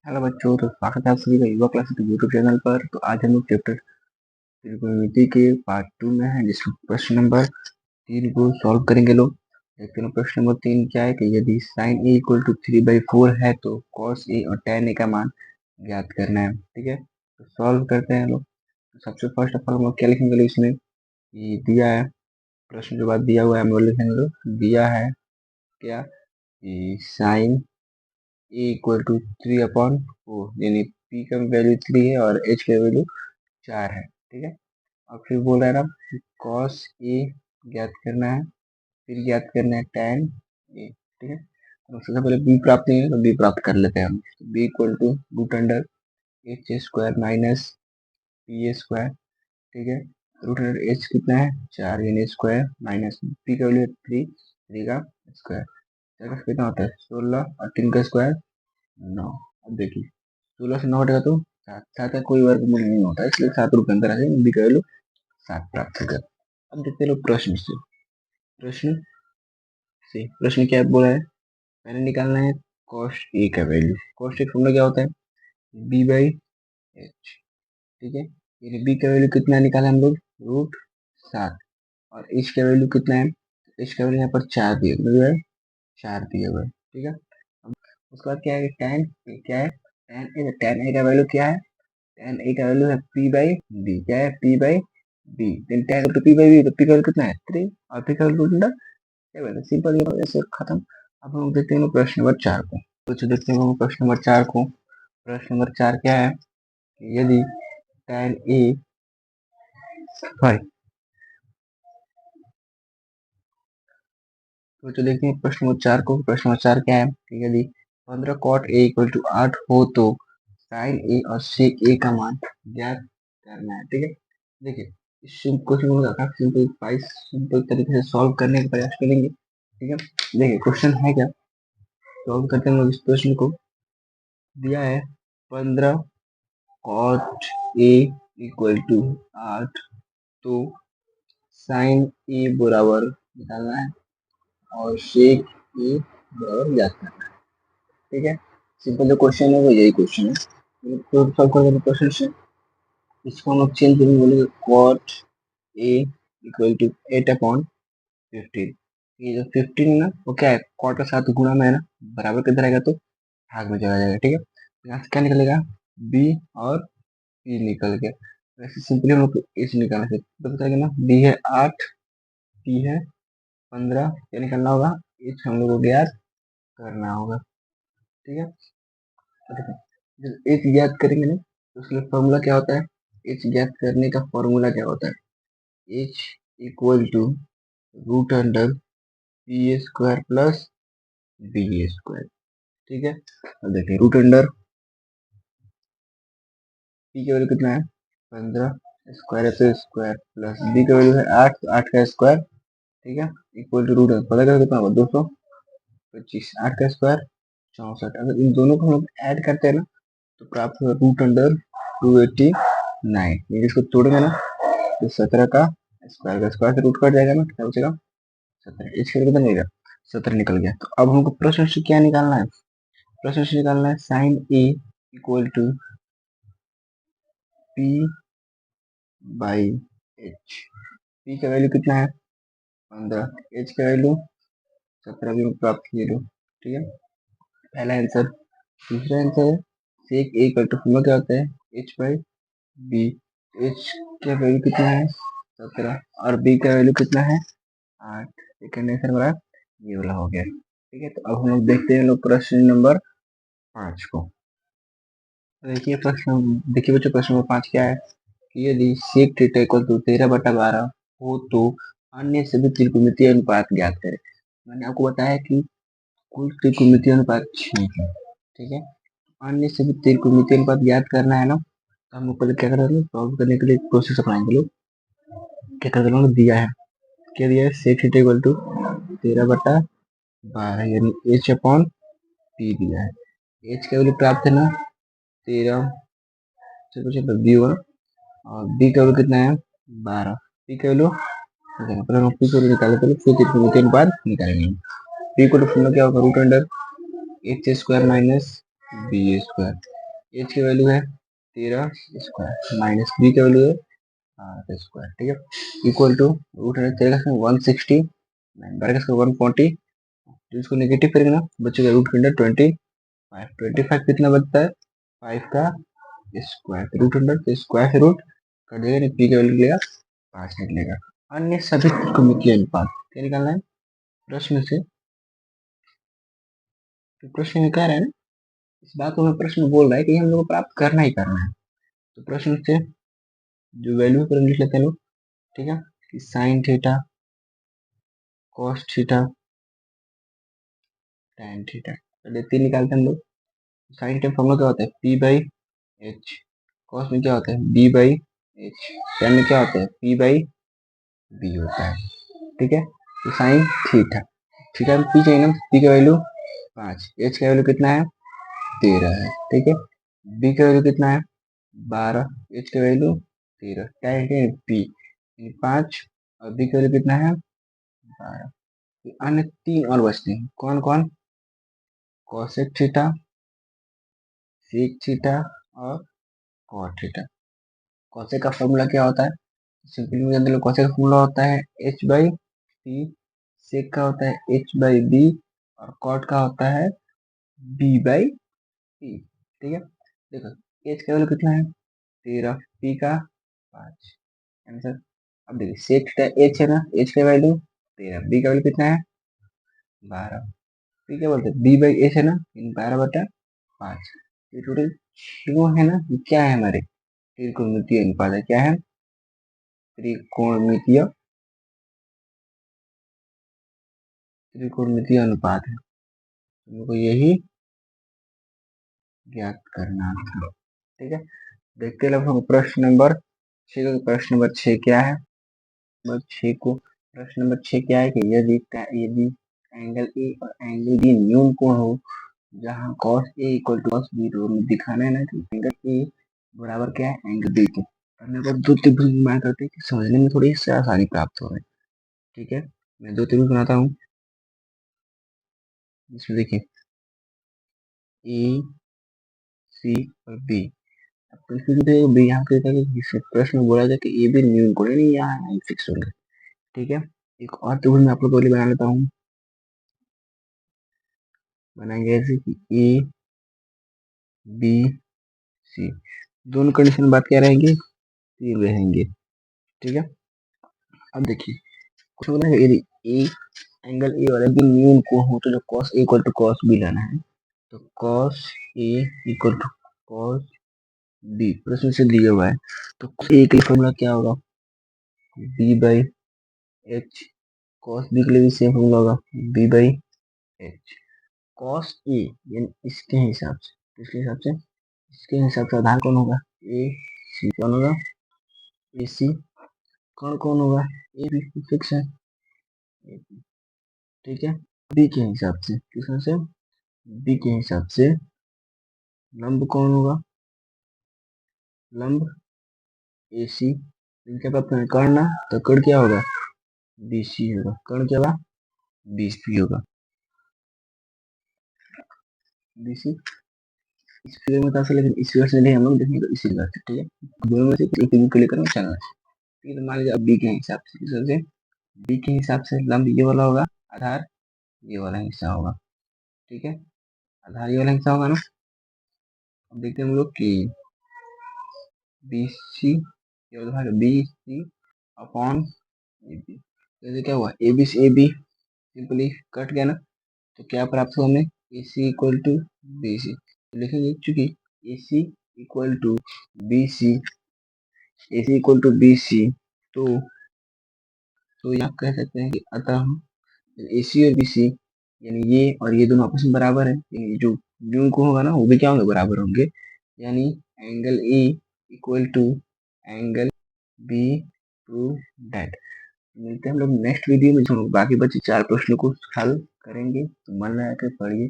Hello बच्चों, तो स्वागत है आप सभी का युवा क्लास के यूट्यूब चैनल पर। तो आज हम लोग चैप्टर त्रिकोणमिति के पार्ट 2 में हैं, जिसमें प्रश्न नंबर 3 को सॉल्व करेंगे लोग। देखते हैं प्रश्न नंबर 3 क्या है कि यदि sin a इक्वल टू 3/4 है तो cos a और tan a का मान ज्ञात करना है। ठीक है, तो सॉल्व करते हैं लोग। तो सबसे फर्स्ट ऑफ ऑल हम लोग क्या लिखेंगे लोग, इसमें ये दिया है प्रश्न के बाद दिया हुआ है, हम लोग लिखेंगे लोग दिया है क्या कि sin ए इक्वल टू 3/4, यानी पी का वैल्यू 3 है और एच का वैल्यू 4 है। ठीक है, अब फिर बोल रहा है ना कॉस ए ज्ञात करना है, फिर ज्ञात करना है tan ए। ठीक है, तो सबसे पहले बी प्राप्त नहीं है तो बी प्राप्त कर लेते हैं हम। तो B equal to root under H square minus P A square. ठीक है, रूट अंडर एच कितना है 4, यानी स्क्वायर माइनस पी का वैल्यू 3, 3 का स्क्वायर। कितना होता है 16 और 3 का स्क्वायर 9। अब देखिए 16 से 9 हटेगा तो 7, 7 का कोई वर्गमूल नहीं होता, इसलिए 7 रूप के अंदर आ जाएगा, बी का वैल्यू 7 प्राप्त होगा। अब देखते हैं लोग प्रश्न क्या बोला है, पहले निकालना है कॉस ए का वैल्यू। कॉस ए फॉर्मूला क्या होता है बी बाई एच। ठीक है, यानी बी का वैल्यू कितना निकाला हम लोग रूट 7, और एच का वैल्यू कितना है, एच का वैल्यू यहाँ पर 4 दिया हुआ है, 4 दिया हुआ है। ठीक है, उसके बाद क्या है tan क्या है tan ए का वैल्यू क्या है, tan ए का वैल्यू है p बाई बी। क्या है p बाई बी, tan तो p बाई बी, तो p का वैल्यू कितना है 3 और p का वैल्यू क्या है सिंपल, ये ऐसे खत्म। अब हम देखते हैं प्रश्न नंबर 4 को। कुछ देखते हैं प्रश्न नंबर 4 को। प्रश्न नंबर 4 क्या है कि यदि tan ए सॉरी तो देखते हैं प्रश्न नंबर 4 को। प्रश्न नंबर 4 क्या है कि यदि 15 cot a इक्वल टू 8 हो तो sin a और sec a का मान ज्ञात करना है। ठीक है, देखिए इस क्वेश्चन को काफी सिंपल तरीके से सॉल्व करने का प्रयास करेंगे। ठीक है, देखिए क्वेश्चन है क्या, सॉल्व करते हैं लोग इस प्रश्न को। दिया है 15 cot a इक्वल टू 8, तो sin a बराबर निकालना है और sec a बराबर ज्ञात करना है। ठीक है, सिंपल जो क्वेश्चन है वो यही क्वेश्चन है, तो सॉल्व कर देंगे क्वेश्चन से। इसको हम लोग चेंज करेंगे, बोलेंगे cot a इक्वल टू 8/15। ये जो 15 ना वो क्या है cot का साथ गुणा में है ना, बराबर किधर आएगा तो भाग में चला जाएगा। ठीक है, यहाँ से क्या निकलेगा b और p निकल गया। वैसे सिंपली हम लोग इस निकालने से तो बताएगा ना, b है 8, p है 15, क्या निकालना होगा h हम लोग को ज्ञात करना होगा। ठीक है, तो देखो जब h ज्ञात करेंगे ना तो उसके लिए फॉर्मूला क्या होता है, h ज्ञात करने का फॉर्मूला क्या होता है h equal to root under P A square plus B A square. ठीक है, अब देखिए रूट अंडर पी का वैल्यू कितना है 15, स्क्वायर है तो स्क्वायर, प्लस बी का वैल्यू है 8, तो 8 का स्क्वायर। ठीक है, इक्वल टू रूट पता कर कितना होगा 225, 8 का स्क्वायर 64। अगर इन दोनों को हम लोग ऐड करते हैं ना तो प्राप्त होगा रूट अंडर 289। ये इसको तोड़ेंगे ना तो 17 का स्क्वायर से रूट कट जाएगा ना, क्या बचेगा 17। इसके लिए कितना निकलेगा 17 निकल गया। तो अब हमको प्रश्न से क्या निकालना है, प्रश्न से निकालना है sine A equal to P by H. P का वैल्यू कितना है 15, एच का वैल्यू 17 भी प्राप्त किए लोग। ठीक है, पहला आंसर। दूसरा आंसर है सेक ए इक्वल टू फॉर्मूला क्या होता है एच बाई बी। एच का वैल्यू कितना है 17 और बी का वैल्यू कितना है 8। सेकेंड आंसर हमारा ये वाला हो गया। ठीक है, तो अब हम लोग देखते हैं लोग प्रश्न नंबर 5 को। देखिए बच्चों प्रश्न नंबर 5 क्या है कि यदि सेक थीटा इक्वल टू 13/12 हो तो अन्य सभी त्रिकोणमितीय अनुपात ज्ञात करें। मैंने आपको बताया कि कुल त्रिकोणमितीय अनुपात 6 है। ठीक है, अन्य सभी त्रिकोणमितीय अनुपात ज्ञात करना है ना, तो हम लोग पहले क्या करेंगे सॉल्व करने के लिए प्रोसेस अपनाएंगे लोग। क्या कर रहे दिया है, क्या दिया है सेक थीटा इक्वल टू 13/12, यानी एच अपॉन पी दिया है। एच का वैल्यू प्राप्त है ना 13 से कुछ बी हुआ, और बी का वैल्यू कितना है 12। पी का वैल्यू पहले हम पी को निकाले पहले फिर त्रिकोणमितीय अनुपात निकालेंगे। पी को फॉर्मूला क्या होगा root under H square minus B square. H की वैल्यू है 13 स्क्वायर माइनस बी की वैल्यू है 8 स्क्वायर, ठीक है, इक्वल टू रूट है 13 का 160 बारह का 140, तो इसको नेगेटिव करेंगे ना बचेगा रूट के अंदर 25 कितना बचता है 5 का स्क्वायर रूट अंडर स्क्वायर से रूट कर देगा, पी का वैल्यू निकलेगा 5 निकलेगा। अन्य सभी त्रिकोणमितीय अनुपात क्या निकालना है प्रश्न से, तो प्रश्न में कह रहा है ना इस बात को हमें प्रश्न बोल रहा है कि हम लोग को प्राप्त करना ही करना है, तो प्रश्न से जो वैल्यू पर लिख लेते हैं लोग, ठीक है, कि sine theta cos theta tan theta, पहले तीन निकालते हैं हम लोग। साइन का फॉर्मूला क्या होता है p बाई एच, कॉस में क्या होता है b बाई एच, tan में क्या होता है p बाई b होता है, ठीक है, तो साइन थीटा थीटा में p चाहिए ना, p का वैल्यू 5, h का वैल्यू कितना है 13 है, ठीक है, b का वैल्यू कितना है 12, h का वैल्यू 13, tan है p 5 और b का वैल्यू कितना है 12। अन्य तीन और बचते हैं कौन कौन, कोसेक थीटा सेक थीटा और कॉट थीटा। कोसेक का फॉर्मूला क्या होता है, सिंपली मुझे अंदर कोसेक का फॉर्मूला होता है h बाई सी, सेक का होता है h बाई बी और कॉट का होता है b बाई सी, ठीक है, देखो h का वैल्यू कितना है 13, p का 5 आंसर। अब देखिए सेक थीटा h है ना, h का वैल्यू 13, b का वैल्यू कितना है 12, p क्या बोलते हैं b बाई h है ना 12/5, ये टोटल क्यों है ना, ये क्या है हमारे त्रिकोणमितीय अनुपात है, क्या है त्रिकोणमितीय त्रिकोणमितीय अनुपात है, हमको यही ज्ञात करना था, ठीक है। देखते हैं हम प्रश्न नंबर 6 को, प्रश्न नंबर 6 क्या है, नंबर 6 को प्रश्न नंबर 6 क्या है कि यदि यदि एंगल ए और एंगल बी न्यून कोण हो जहाँ cos A equal to cos B, तो हमें दिखाना है ना कि एंगल ए बराबर क्या है एंगल बी के, करने के बाद दो त्रिभुज निर्माण करते हैं कि समझने में थोड़ी सी आसानी प्राप्त हो रही है, ठीक है। मैं दो त्रिभुज बनाता हूँ, इसमें देखिए ए सी और बी, अब कंफ्यूजन बी यहाँ पे प्रश्न में बोला जाए कि ए बी न्यून कोण नहीं यहाँ फिक्स होंगे, ठीक है। एक और त्रिभुज मैं आप लोग के लिए बना लेता हूँ, बनाएंगे ऐसे कि ए बी सी, दोनों कंडीशन बात क्या रहेंगे तीन रहेंगे, ठीक है। अब देखिए कुछ बोला है यदि ए एंगल ए और एंगल न्यून को हो तो जो cos A equal to cos B लेना है, तो cos A equal to cos B प्रश्न से दिया हुआ है, तो cos A के लिए फॉर्मूला क्या होगा B by H, cos B के लिए भी सेम फॉर्मूला होगा B by H, cos A यानी इसके हिसाब से, किसके हिसाब से इसके हिसाब से आधार कौन होगा ए सी, कौन होगा ए सी, कौन कौन होगा ए बी फिक्स है, ठीक है। बी के हिसाब से किस हिसाब से बी के हिसाब से लंब कौन होगा लंब ए सी, इनके पास कर्ण ना, तो कर्ण क्या होगा बी सी होगा, कर्ण क्या होगा बी सी होगा, बी सी इस फिगर में था लेकिन इस फिगर से नहीं हम लोग देखेंगे तो इसी फिगर से, ठीक है, दोनों में से एक फिगर क्लिक करना चलना है, ठीक है। तो मान लीजिए अब बी के हिसाब से किस हिसाब से बी के हिसाब से लंब ये वाला होगा, आधार ये वाला हिस्सा होगा, ठीक है, आधार ये वाला हिस्सा होगा ना। अब देखते हैं हम लोग कि बी सी ये वाला भाग B C upon A B, जैसे क्या हुआ ए बी सिंपली कट गया ना, तो क्या प्राप्त हुआ हमें A C equal to B C, तो लिखेंगे चूंकि A C equal to B C, A C equal to B C, तो यहाँ कह सकते हैं कि अतः ए सी और बी सी यानी ये और ये दोनों आपस में बराबर है, यानी जो न्यू को होगा ना वो भी क्या होंगे बराबर होंगे, यानी angle A equal to angle B to date. मिलते हैं हम लोग नेक्स्ट वीडियो में, जो बाकी बचे चार प्रश्नों को हल करेंगे, तो मन लगा के पढ़िए।